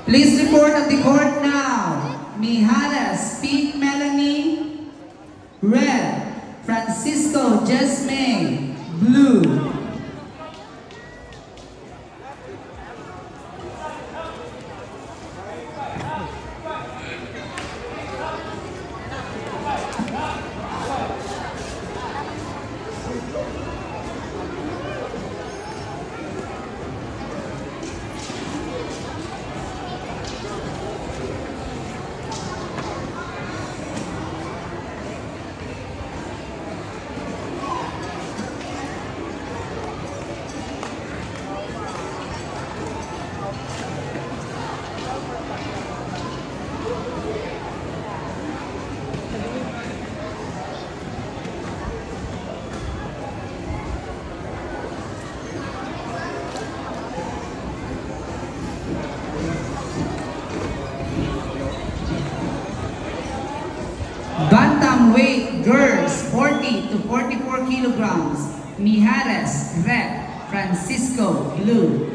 Please report at the court now. Mijares, Pink Melanie, red. Francisco Jesme, blue. Bantamweight girls, 40 to 44 kilograms. Mijares, red. Francisco, blue.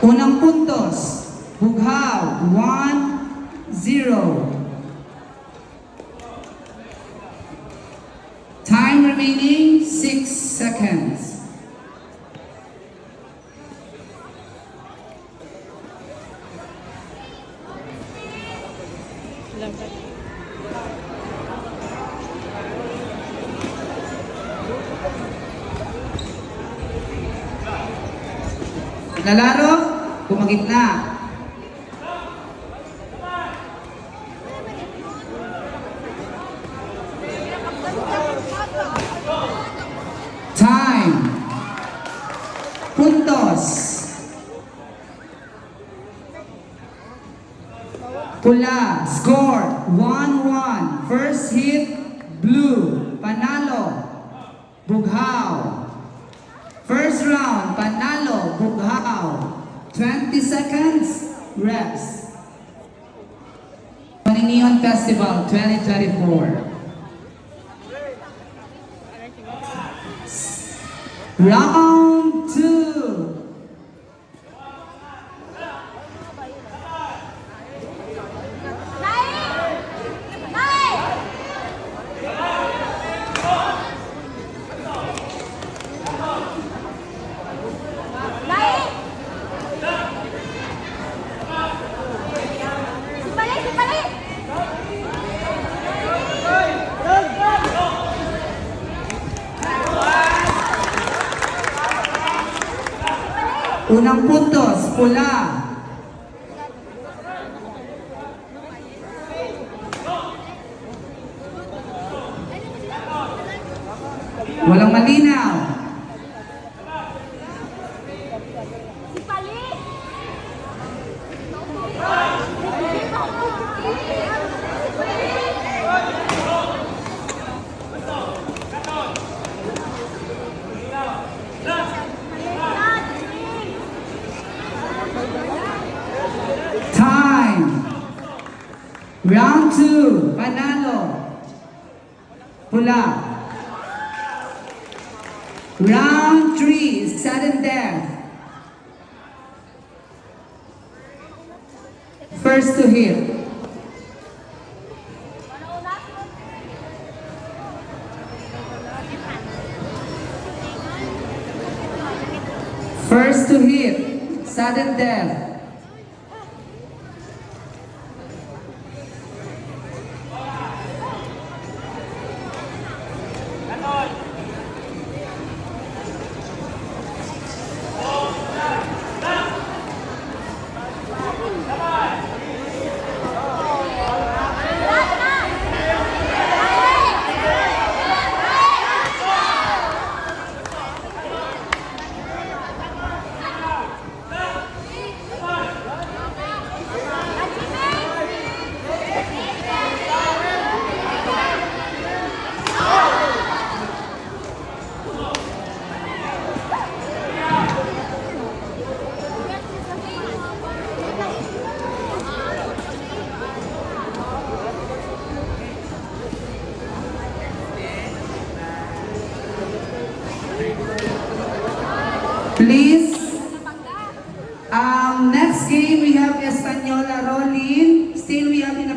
Unang puntos, Bughaw, 1-0. Time remaining, 6 seconds. Lalaro, kumagitna. Time. Puntos. Pula, score, 1-1. First hit, blue, panalo, Bughaw. First round, panalo, Bughaw. 20 seconds, rest. Neon Festival 2024. Round 2. Unang puntos, pula. Walang malinaw. Round 2, panalo, pula. Round 3, sudden death. First to hit. First to hit, sudden death.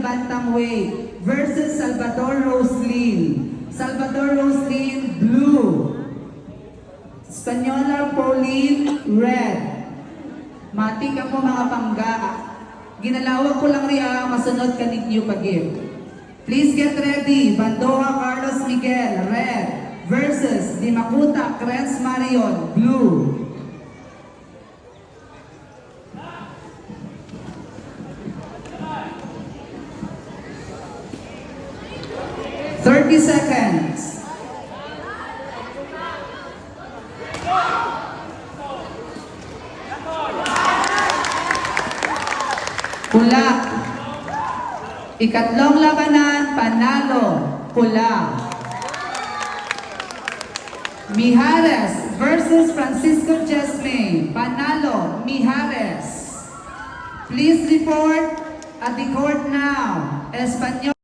bantamweight versus Salvador Roslin. Salvador Roslin, blue. Spanyola Pauline, red. Mati ka mo mga pangga. Ginalawag ko lang riya, masunod ka ninyo pag-give. Please get ready. Bandoa Carlos Miguel, red. Versus Dimacuta Cres Marion, blue. Thirty seconds. Pula. Ikatlong labanan, panalo. Pula. Mijares versus Francisco Jesme. Panalo, Mijares. Please report at the court now. Espanyol.